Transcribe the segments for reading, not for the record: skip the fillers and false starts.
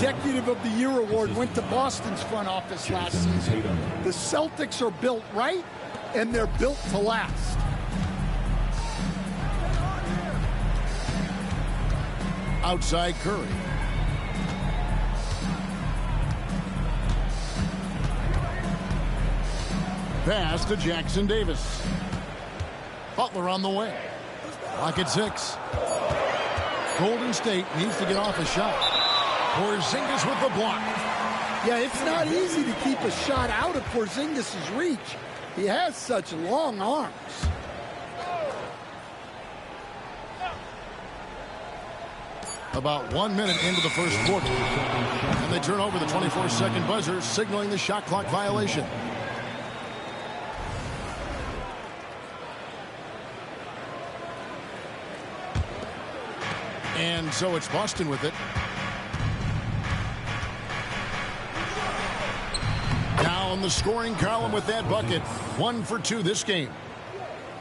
Executive of the Year award went to Boston's front office last season. The Celtics are built right, and they're built to last. Outside Curry. Pass to Jackson Davis. Butler on the wing. Lock at 6. Golden State needs to get off a shot. Porzingis with the block. Yeah, it's not easy to keep a shot out of Porzingis' reach. He has such long arms. About 1 minute into the first quarter. And they turn over the 24-second buzzer, signaling the shot clock violation. And so it's Boston with it. Down the scoring column with that bucket. 1 for 2 this game.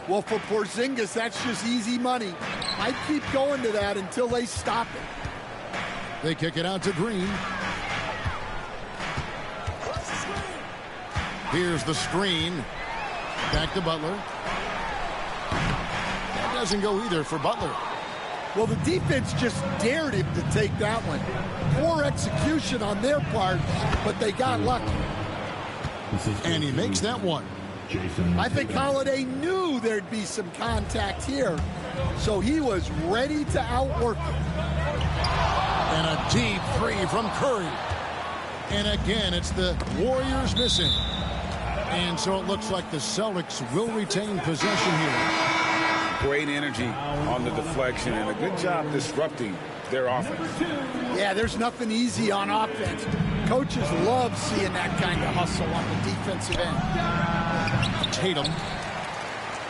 Well, for Porzingis, that's just easy money. I'd keep going to that until they stop it. They kick it out to Green. Here's the screen. Back to Butler. That doesn't go either for Butler. Well, the defense just dared him to take that one. Poor execution on their part, but they got lucky. And he makes that one. I think Holiday knew there'd be some contact here, so he was ready to outwork it. And a deep 3 from Curry. And again, it's the Warriors missing. And so it looks like the Celtics will retain possession here. Great energy on the deflection and a good job disrupting their offense. Yeah, there's nothing easy on offense. Coaches love seeing that kind of hustle on the defensive end. Tatum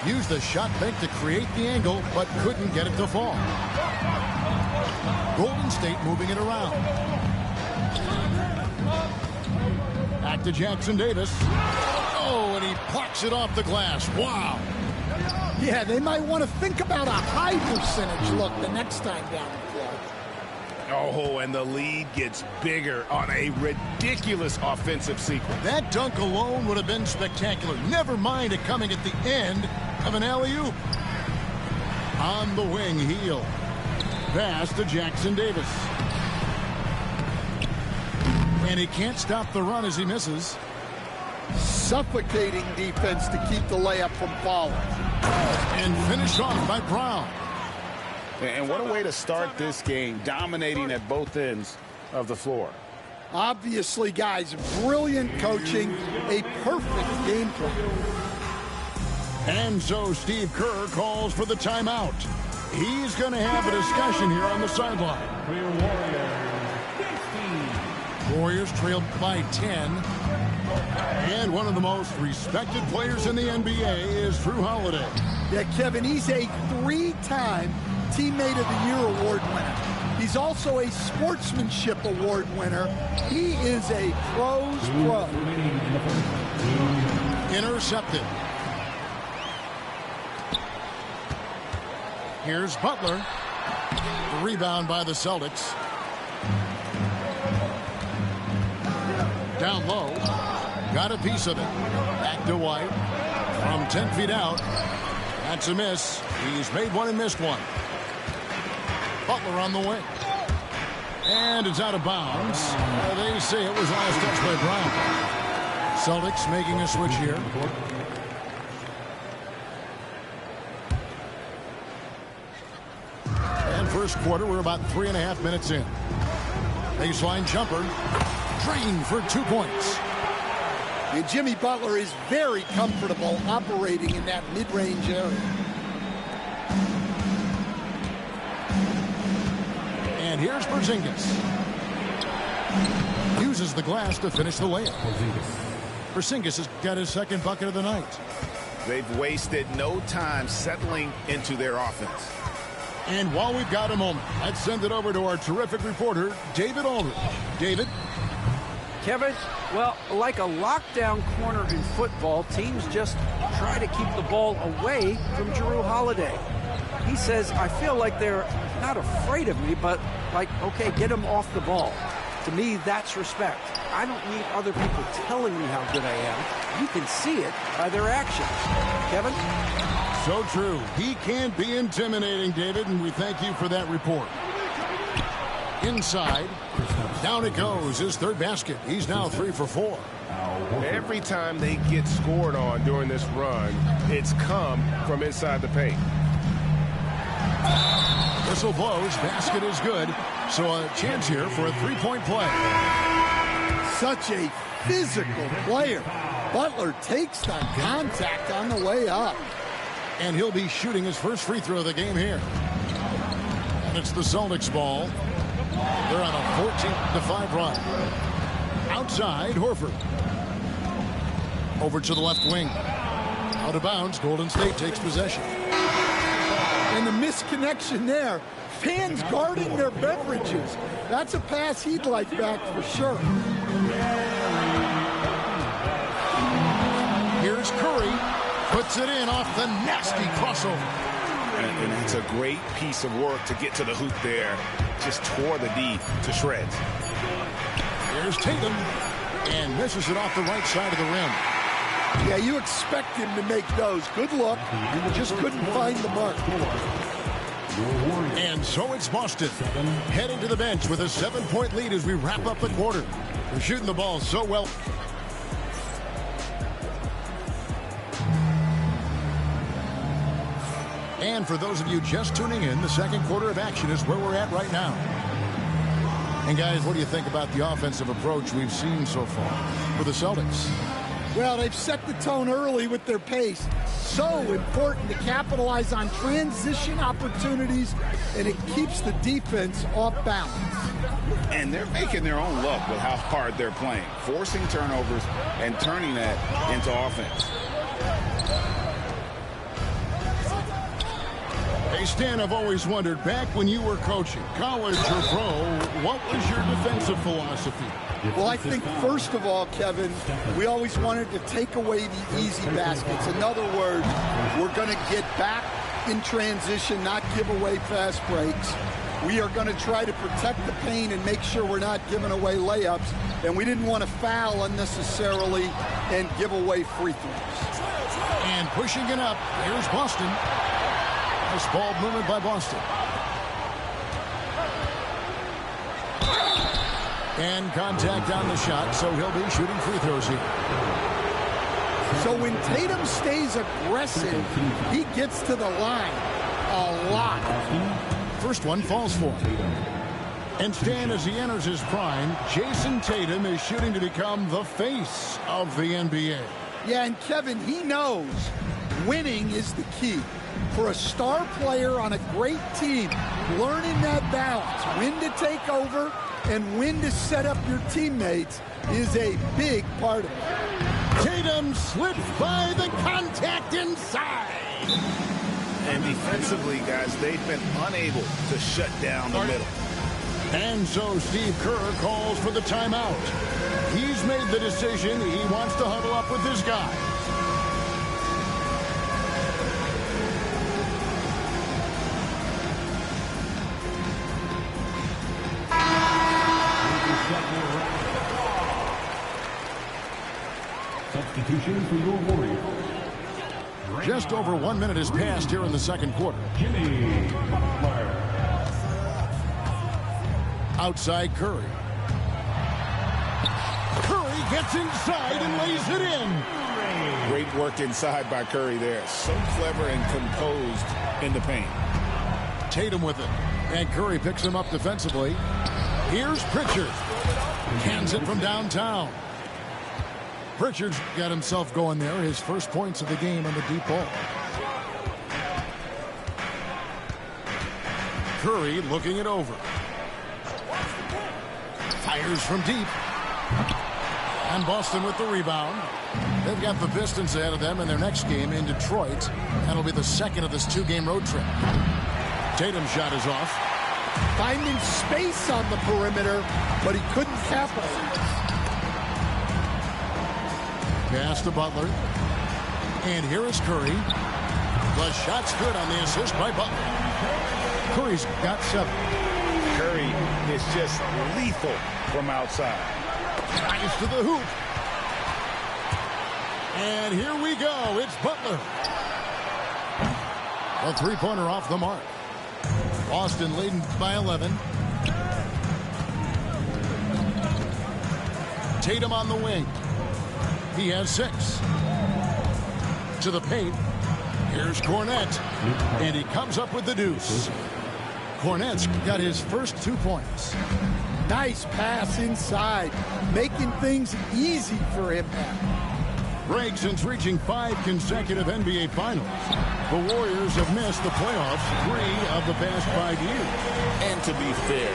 used the shot bank to create the angle, but couldn't get it to fall. Golden State moving it around. Back to Jackson Davis. Oh, and he plucks it off the glass. Wow. Yeah, they might want to think about a high percentage look the next time down the floor. Oh, and the lead gets bigger on a ridiculous offensive sequence. That dunk alone would have been spectacular. Never mind it coming at the end of an alley-oop. On the wing, Heel. Pass to Jackson Davis. And he can't stop the run as he misses. Suffocating defense to keep the layup from falling. And finished off by Brown. And what a way to start this game, dominating at both ends of the floor. Obviously, guys, brilliant coaching, a perfect game plan. And so Steve Kerr calls for the timeout. He's going to have a discussion here on the sideline. Warriors trailed by 10. And one of the most respected players in the NBA is Jrue Holiday. Yeah, Kevin, he's a 3-time Teammate of the Year award winner. He's also a Sportsmanship Award winner. He is a pro's pro. Intercepted. Here's Butler. The rebound by the Celtics. Down low. Got a piece of it. Back to White. From 10 feet out. That's a miss. He's made one and missed one. Butler on the wing. And it's out of bounds. They say it was last touch by Brown. Celtics making a switch here. And first quarter, we're about 3.5 minutes in. Baseline jumper. Drained for 2 points. And Jimmy Butler is very comfortable operating in that mid-range area. And here's Porzingis. Uses the glass to finish the layup. Porzingis has got his second bucket of the night. They've wasted no time settling into their offense. And while we've got a moment, let's send it over to our terrific reporter, David Aldridge. David? Kevin, well, like a lockdown corner in football, teams just try to keep the ball away from Jrue Holiday. He says, I feel like they're not afraid of me, but like, okay, get him off the ball. To me, that's respect. I don't need other people telling me how good I am. You can see it by their actions. Kevin? So true. He can be intimidating, David, and we thank you for that report. Inside. Down it goes. His third basket. He's now 3 for 4. Every time they get scored on during this run, it's come from inside the paint. Whistle blows. Basket is good. So a chance here for a three-point play. Such a physical player. Butler takes the contact on the way up. And he'll be shooting his first free throw of the game here. And it's the Celtics ball. They're on a 14-5 run. Outside, Horford. Over to the left wing. Out of bounds, Golden State takes possession. And the misconnection there. Fans guarding their beverages. That's a pass he'd like back for sure. Here's Curry. Puts it in off the nasty crossover. And it's a great piece of work to get to the hoop there. Just tore the D to shreds. Here's Tatum. And misses it off the right side of the rim. Yeah, you expect him to make those. Good look. Just couldn't find the mark. And so it's Boston heading to the bench with a 7-point lead as we wrap up the quarter. They're shooting the ball so well. And for those of you just tuning in, the second quarter of action is where we're at right now. And guys, what do you think about the offensive approach we've seen so far for the Celtics? Well, they've set the tone early with their pace. So important to capitalize on transition opportunities, and it keeps the defense off balance. And they're making their own luck with how hard they're playing, forcing turnovers and turning that into offense. Hey, Stan, I've always wondered, back when you were coaching, college or pro, what was your defensive philosophy? Well, I think, first of all, Kevin, we always wanted to take away the easy baskets. In other words, we're going to get back in transition, not give away fast breaks. We are going to try to protect the paint and make sure we're not giving away layups. And we didn't want to foul unnecessarily and give away free throws. And pushing it up, here's Boston. Nice ball movement by Boston. And contact on the shot, so he'll be shooting free throws here. So when Tatum stays aggressive, he gets to the line a lot. First one falls for him. And Stan, as he enters his prime, Jason Tatum is shooting to become the face of the NBA. Yeah, and Kevin, he knows winning is the key. For a star player on a great team, learning that balance, when to take over and when to set up your teammates, is a big part of it. Tatum slips by the contact inside. And defensively, guys, they've been unable to shut down the middle. And so Steve Kerr calls for the timeout. He's made the decision. He wants to huddle up with this guy. Substitution for your Warriors. Just over 1 minute has passed here in the second quarter. Jimmy Butler. Outside Curry. Curry gets inside and lays it in. Great work inside by Curry there. So clever and composed in the paint. Tatum with it. And Curry picks him up defensively. Here's Pritchard. Cans it from downtown. Pritchard's got himself going there. His first points of the game on the deep ball. Curry looking it over. Fires from deep. And Boston with the rebound. They've got the Pistons ahead of them in their next game in Detroit. That'll be the second of this two-game road trip. Tatum's shot is off. Finding space on the perimeter, but he couldn't capitalize. Pass to Butler. And here is Curry. The shot's good on the assist by Butler. Curry's got 7. Curry Curry is just lethal from outside. Nice to the hoop. And here we go. It's Butler. A three-pointer off the mark. Boston leading by 11. Tatum on the wing. He has 6. To the paint. Here's Cornette. And he comes up with the deuce. Cornette's got his first 2 points. Nice pass inside, making things easy for him now. Break since reaching 5 consecutive NBA Finals. The Warriors have missed the playoffs 3 of the past 5 years. And to be fair,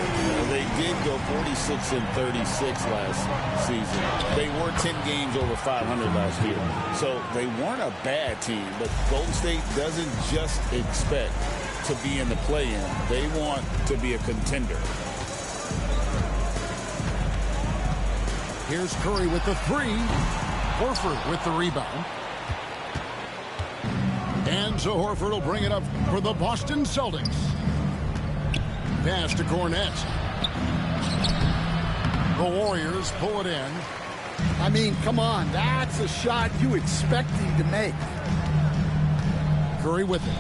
they did go 46-36 last season. They were 10 games over 500 last year. So they weren't a bad team, but Golden State doesn't just expect to be in the play-in. They want to be a contender. Here's Curry with the 3. Horford with the rebound. And so Horford will bring it up for the Boston Celtics. Pass to Cornette. The Warriors pull it in. I mean, come on, that's a shot you expect him to make. Curry with it.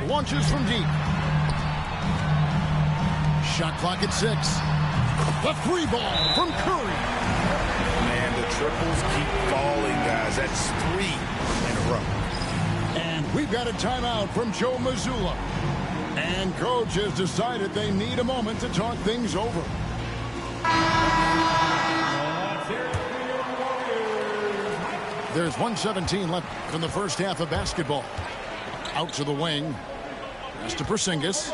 Launches from deep. Shot clock at 6. The 3 ball from Curry. Man, the triples keep falling, guys. That's 3 in a row. And we've got a timeout from Joe Mazzulla. And coach has decided they need a moment to talk things over. There's 1:17 left in the first half of basketball. Out to the wing. Pass to Porzingis.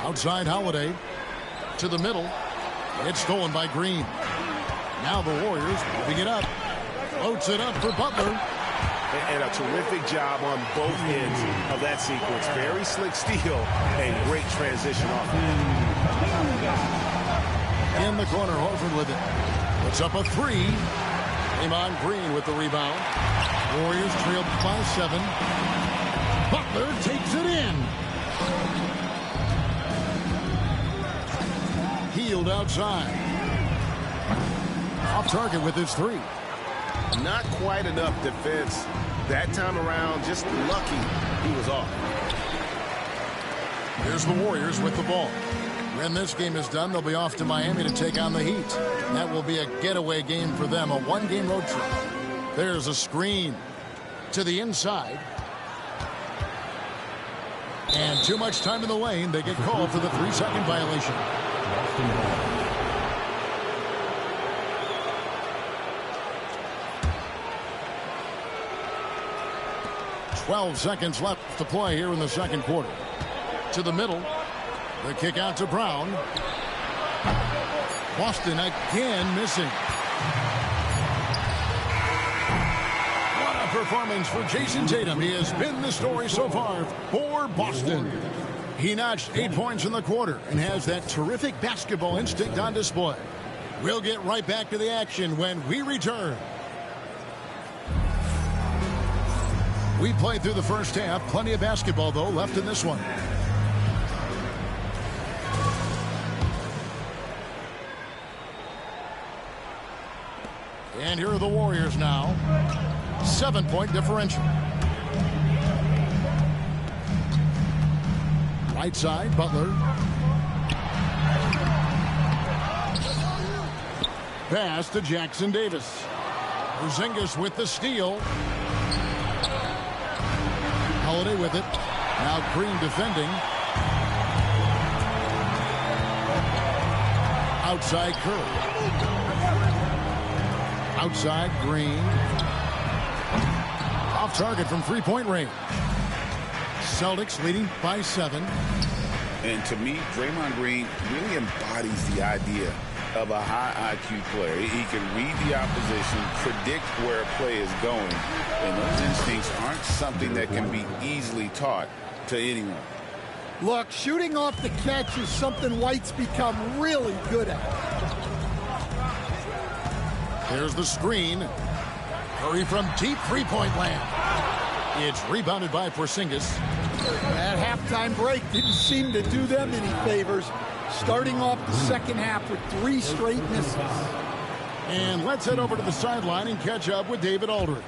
Outside Holiday. To the middle. It's stolen by Green. Now the Warriors moving it up. Floats it up for Butler. And a terrific job on both ends of that sequence. Very slick steal and great transition offense. In the corner, Horford with it. Puts up a 3. Draymond Green with the rebound. Warriors trail by 7. Butler takes it in. Healed outside. Off target with his 3. Not quite enough defense that time around. Just lucky he was off. Here's the Warriors with the ball. When this game is done, they'll be off to Miami to take on the Heat. That will be a getaway game for them, a 1-game road trip. There's a screen to the inside. And too much time in the lane. They get called for the 3-second violation. 12 seconds left to play here in the second quarter. To the middle. The kick out to Brown. Boston again missing. What a performance for Jason Tatum. He has been the story so far for Boston. He notched 8 points in the quarter and has that terrific basketball instinct on display. We'll get right back to the action when we return. We played through the first half. Plenty of basketball, though, left in this one. And here are the Warriors now. 7-point differential. Right side, Butler. Pass to Jackson Davis. Porzingis with the steal. Holiday with it. Now Green defending. Outside Curry. Outside Green. Off target from 3-point range. Celtics leading by 7. And to me, Draymond Green really embodies the idea of a high IQ player. He can read the opposition, predict where a play is going, and those instincts aren't something that can be easily taught to anyone. Look, shooting off the catch is something White's become really good at. There's the screen. Curry from deep three-point land. It's rebounded by Porzingis. That halftime break didn't seem to do them any favors. Starting off the second half with 3 straight misses. And let's head over to the sideline and catch up with David Aldridge.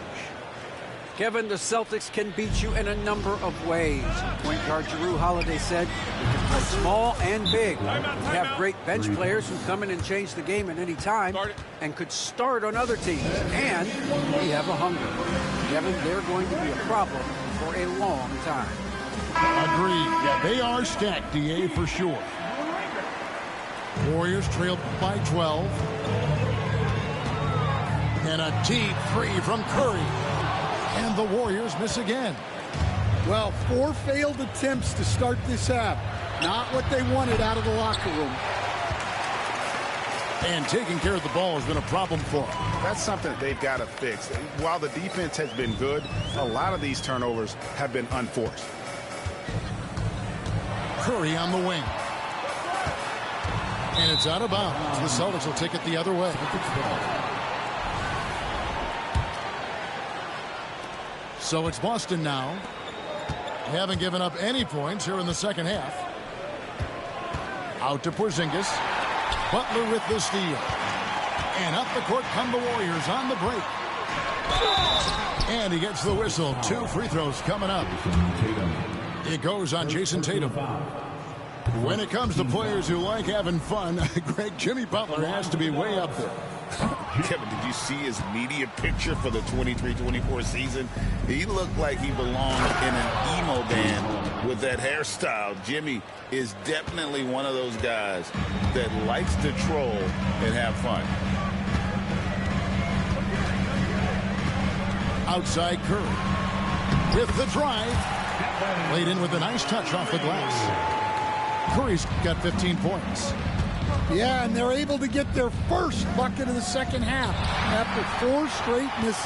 Kevin, the Celtics can beat you in a number of ways. Point guard Jrue Holiday said, "We can play small and big. We have great bench players who come in and change the game at any time and could start on other teams. And we have a hunger." Kevin, they're going to be a problem for a long time. Agreed. They are stacked, DA, for sure. Warriors trailed by 12. And a deep three from Curry. And the Warriors miss again. Well, 4 failed attempts to start this half. Not what they wanted out of the locker room. And taking care of the ball has been a problem for them. That's something that they've got to fix. While the defense has been good, a lot of these turnovers have been unforced. Curry on the wing. And it's out of bounds. The Celtics will take it the other way. So it's Boston now. They haven't given up any points here in the second half. Out to Porzingis. Butler with the steal. And up the court come the Warriors on the break. And he gets the whistle. 2 free throws coming up. It goes on Jason Tatum. When it comes to players who like having fun, Greg, Jimmy Butler has to be way up there. Kevin, did you see his media picture for the 23-24 season? He looked like he belonged in an emo band with that hairstyle. Jimmy is definitely one of those guys that likes to troll and have fun. Outside Curry with the drive. Laid in with a nice touch off the glass. Curry's got 15 points. Yeah, and they're able to get their first bucket of the second half after 4 straight misses.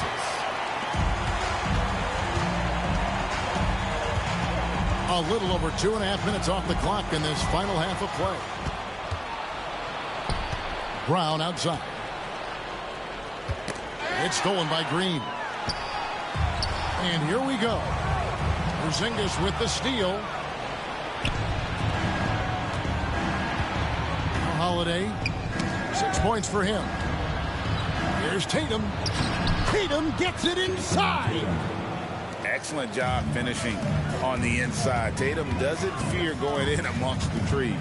A little over 2.5 minutes off the clock in this final half of play. Brown outside. It's stolen by Green. And here we go. Porzingis with the steal. Holiday, 6 points for him. Here's Tatum. Tatum gets it inside. Excellent job finishing on the inside. Tatum doesn't fear going in amongst the trees.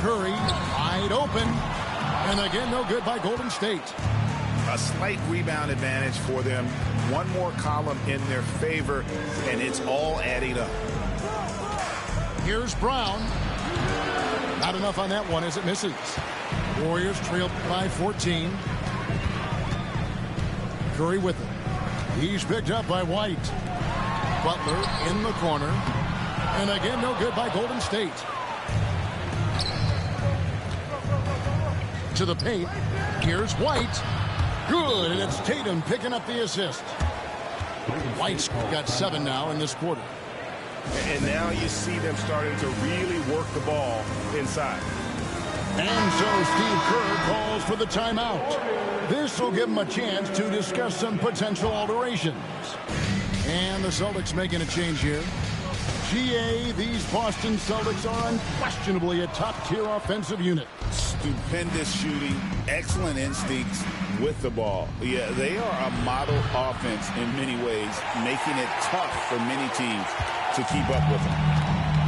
Curry wide open. And again, no good by Golden State. A slight rebound advantage for them. One more column in their favor, and it's all adding up. Here's Brown. Not enough on that one as it misses. Warriors trailed by 14. Curry with it. He's picked up by White. Butler in the corner. And again, no good by Golden State. To the paint. Here's White. Good, and it's Tatum picking up the assist. White's got 7 now in this quarter. And now you see them starting to really work the ball inside. And so Steve Kerr calls for the timeout. This will give him a chance to discuss some potential alterations. And the Celtics making a change here. GA, these Boston Celtics are unquestionably a top-tier offensive unit. Stupendous shooting, excellent instincts with the ball. Yeah, they are a model offense in many ways, making it tough for many teams to keep up with them.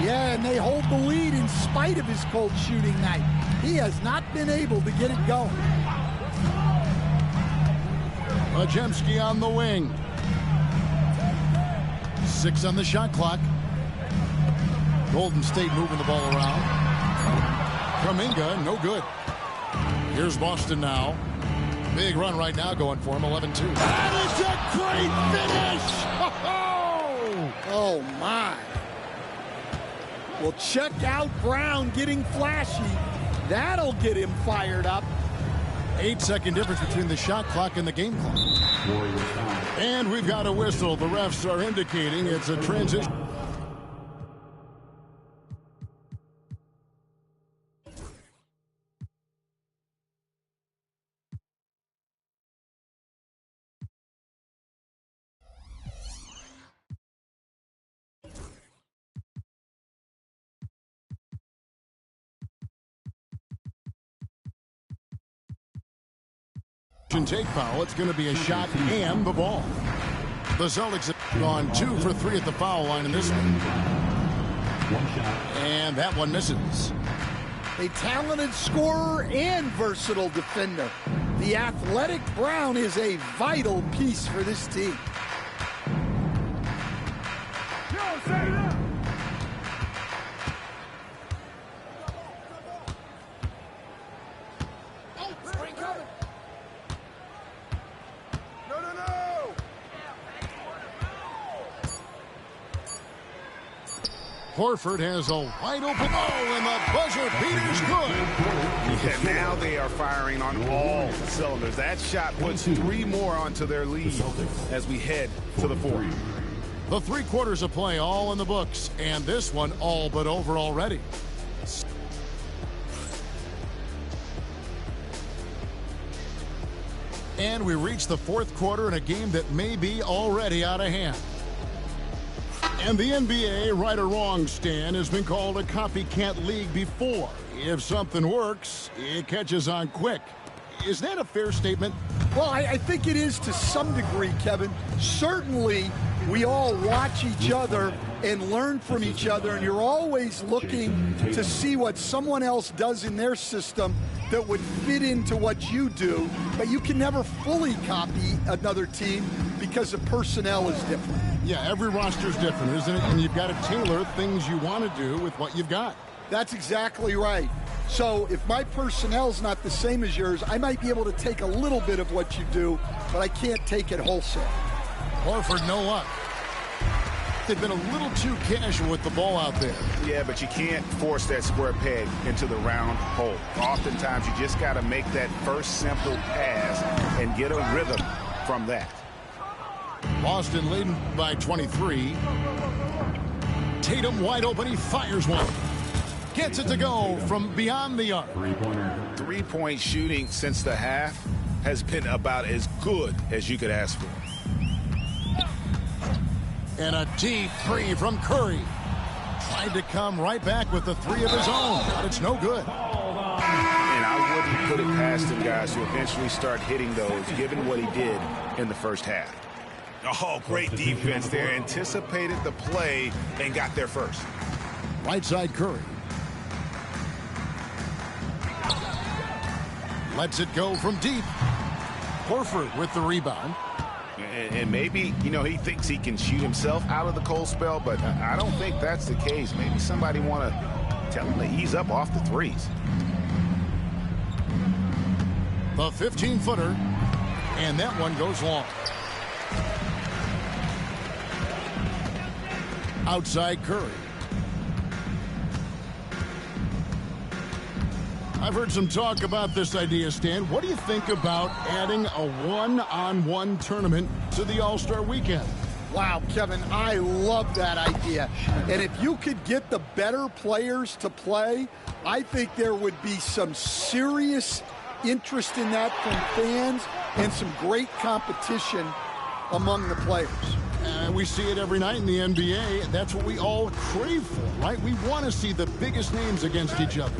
Yeah, and they hold the lead in spite of his cold shooting night. He has not been able to get it going. Majemski on the wing. 6 on the shot clock. Golden State moving the ball around. Kuminga, no good. Here's Boston now. Big run right now going for him, 11-2. That is a great finish! Oh, my. Well, check out Brown getting flashy. That'll get him fired up. 8-second difference between the shot clock and the game clock. And we've got a whistle. The refs are indicating it's a transition. Take foul. It's going to be a shot and the ball. The Celtics have gone 2 for 3 at the foul line in this one. And that one misses. A talented scorer and versatile defender. The athletic Brown is a vital piece for this team. Horford has a wide open and the buzzer beater's good. Yeah, now they are firing on all cylinders. That shot puts 3 more onto their lead as we head to the 4th. The 3 quarters of play all in the books, and this one all but over already. And we reach the 4th quarter in a game that may be already out of hand. And the NBA, right or wrong, Stan, has been called a copycat league before. If something works, it catches on quick. Is that a fair statement? Well, I think it is to some degree, Kevin. Certainly, we all watch each other and learn from each other, and you're always looking to see what someone else does in their system that would fit into what you do, but you can never fully copy another team because the personnel is different. Yeah, every roster's different, isn't it? And you've got to tailor things you want to do with what you've got. That's exactly right. So if my personnel's not the same as yours, I might be able to take a little bit of what you do, but I can't take it wholesale. Horford, no luck. They've been a little too casual with the ball out there. Yeah, but you can't force that square peg into the round hole. Oftentimes, you just got to make that first simple pass and get a rhythm from that. Boston leading by 23. Tatum wide open. He fires one. Gets it to go from beyond the arc. Three-point shooting since the half has been about as good as you could ask for. And a deep 3 from Curry. Tried to come right back with the 3 of his own, but it's no good. And I wouldn't put it past him, guys, to eventually start hitting those, given what he did in the first half. Oh, great defense there. Anticipated the play and got there first. Right side Curry. Lets it go from deep. Horford with the rebound. And maybe, you know, he thinks he can shoot himself out of the cold spell, but I don't think that's the case. Maybe somebody want to tell him to ease up off the threes. The 15-footer, and that one goes long. Outside Curry. I've heard some talk about this idea, Stan. What do you think about adding a one-on-one tournament to the All-Star Weekend? Wow, Kevin, I love that idea. And if you could get the better players to play, I think there would be some serious interest in that from fans and some great competition among the players. We see it every night in the NBA. That's what we all crave for, right? We want to see the biggest names against each other.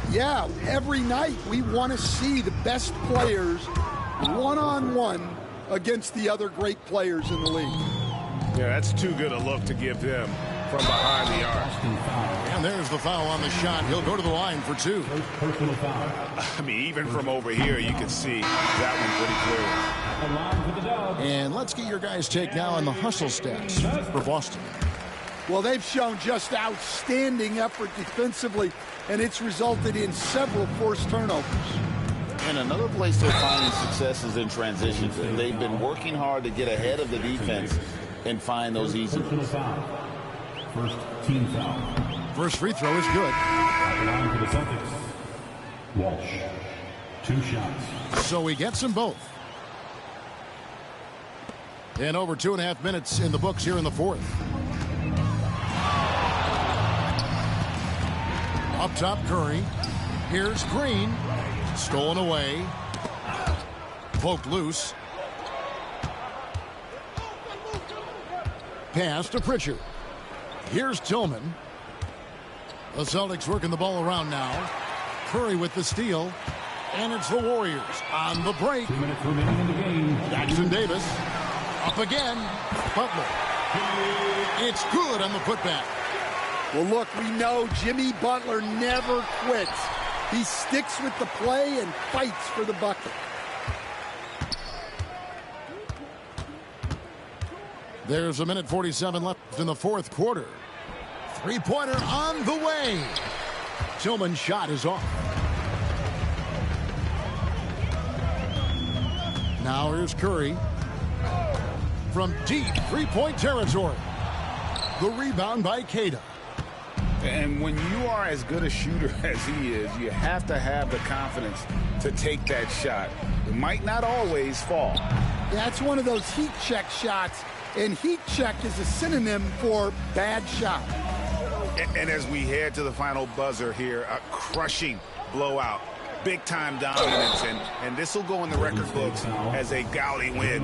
Yeah, every night we want to see the best players one-on-one against the other great players in the league. Yeah, that's too good a look to give them from behind the arc. And there's the foul on the shot. He'll go to the line for 2. I mean, even from over here, you can see that one pretty clearly. And let's get your guys' take now on the hustle stats for Boston. Well, they've shown just outstanding effort defensively, and it's resulted in several forced turnovers. And another place they're finding success is in transitions. They've been working hard to get ahead of the defense and find those easy ones. First team foul. First free throw is good. Line for the Celtics. Walsh. 2 shots. So he gets them both. And over 2.5 minutes in the books here in the 4th. Up top, Curry. Here's Green. Stolen away. Poked loose. Pass to Pritchard. Here's Tillman. The Celtics working the ball around now. Curry with the steal. And it's the Warriors on the break. 2 minutes remaining in the game. Jackson Davis up again. Butler. It's good on the putback. Well, look, we know Jimmy Butler never quits. He sticks with the play and fights for the bucket. There's 1:47 left in the fourth quarter. Three-pointer on the way. Tillman's shot is off. Now here's Curry. From deep three-point territory. The rebound by Queta. And when you are as good a shooter as he is, you have to have the confidence to take that shot. It might not always fall. That's one of those heat check shots, and heat check is a synonym for bad shot. And as we head to the final buzzer here, a crushing blowout. Big-time dominance, and this will go in the record books as a gaudy win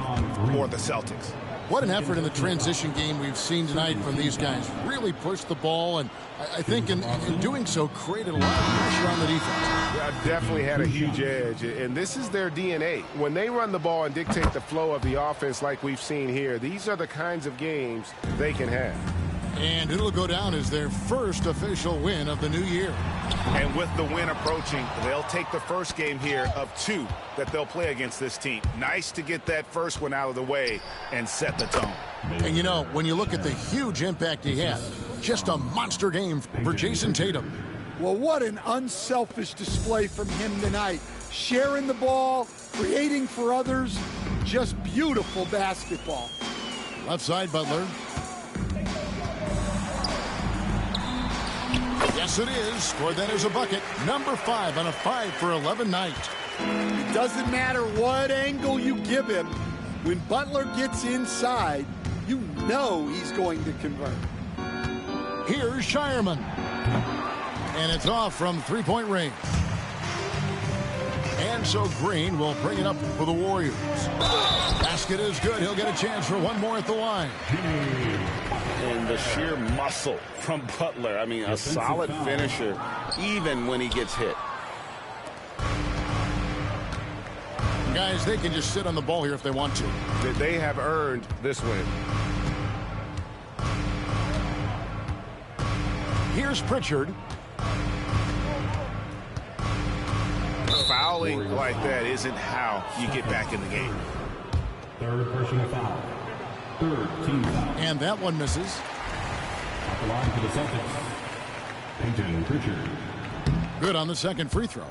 for the Celtics. What an effort in the transition game we've seen tonight from these guys. Really pushed the ball, and I think in doing so created a lot of pressure on the defense. Yeah, definitely had a huge edge, and this is their DNA. When they run the ball and dictate the flow of the offense like we've seen here, these are the kinds of games they can have. And it'll go down as their first official win of the new year. And with the win approaching, they'll take the first game here of 2 that they'll play against this team. Nice to get that first one out of the way and set the tone. And you know, when you look at the huge impact he had, just a monster game for Jason Tatum. Well, what an unselfish display from him tonight. Sharing the ball, creating for others, just beautiful basketball. Left side, Butler. Yes, it is. Scored that as a bucket. Number 5 on a 5 for 11 night. It doesn't matter what angle you give him. When Butler gets inside, you know he's going to convert. Here's Shireman. And it's off from three-point range. And so Green will bring it up for the Warriors. Basket is good. He'll get a chance for one more at the line. And the sheer muscle from Butler. I mean, a solid finisher, even when he gets hit. Guys, they can just sit on the ball here if they want to. They have earned this win. Here's Pritchard. Fouling like that isn't how you get back in the game. Third personal foul. Third team foul. And that one misses. At the line for the Celtics, Peyton Pritchard. Good on the second free throw.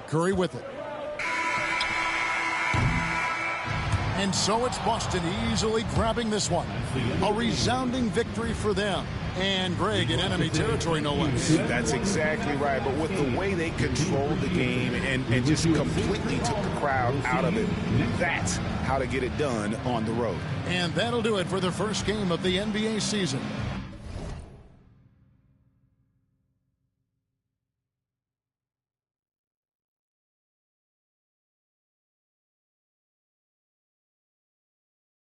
Curry with it. And so it's Boston easily grabbing this one. A resounding victory for them. And Greg in enemy territory, no less. That's exactly right. But with the way they controlled the game and just completely took the crowd out of it, that's how to get it done on the road. And that'll do it for the first game of the NBA season.